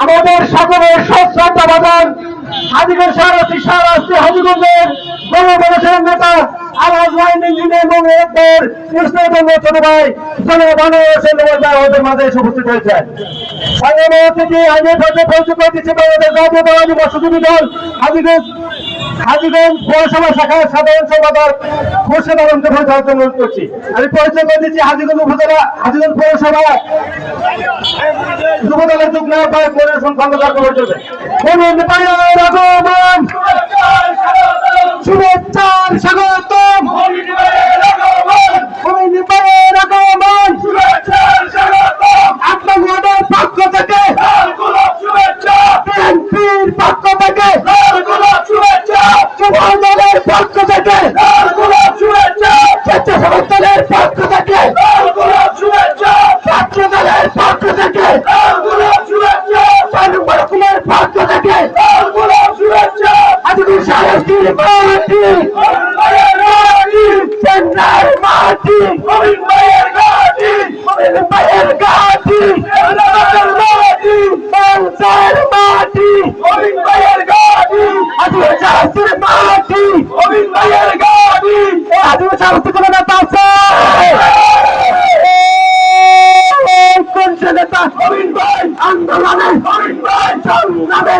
আমাদের সকলের শ্রদ্ধা বাজান হাজীগঞ্জ শাহরাস্তি হাজীগঞ্জের গণমানুষের নেতা আলহাজ ওয়াহিদ ইঞ্জিনিয়ার এবং এরপর ইসলামবঙ্গ ছোট ভাই আমাদের মাঝে এসে উপস্থিত হয়েছেন। হাজীগঞ্জ পৌরসভা শাখার সাধারণ সম্পাদক মোর্শেদ আলমকে পরিচালনা অনুরোধ করছি। আমি পরিচয় করে দিচ্ছি হাজীগঞ্জ উপজেলা হাজীগঞ্জ পৌরসভা যুবদলের যুগ্ম আহ্বায়ক মনিরুল খন্দকার পরিচয় শুভেচ্ছার স্বাগতম আপনাদের পক্ষ থেকে বিএনপির পক্ষ থেকে যুবদলের পক্ষ থেকে স্বেচ্ছাসেবক দলের পক্ষ থেকে ছাত্র দলের পক্ষ থেকে সাংবাদিকের পক্ষ থেকে আজকে শাহরাস্তির মাটি চেন্নাইয়ের মাটি মায়ের ঘাটি বাংলার মাটি মায়ের ঘাটি আজকে শাহরাস্তির মাটি মায়ের ঘাটি আজকে শাহরাস্তি কোনো নেতা আছে নেতা আন্দোলনে সংগ্রামে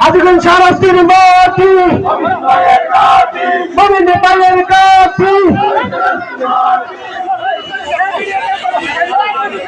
হাজীগঞ্জ শাহরাস্তির মাটি মায়ের ঘাটি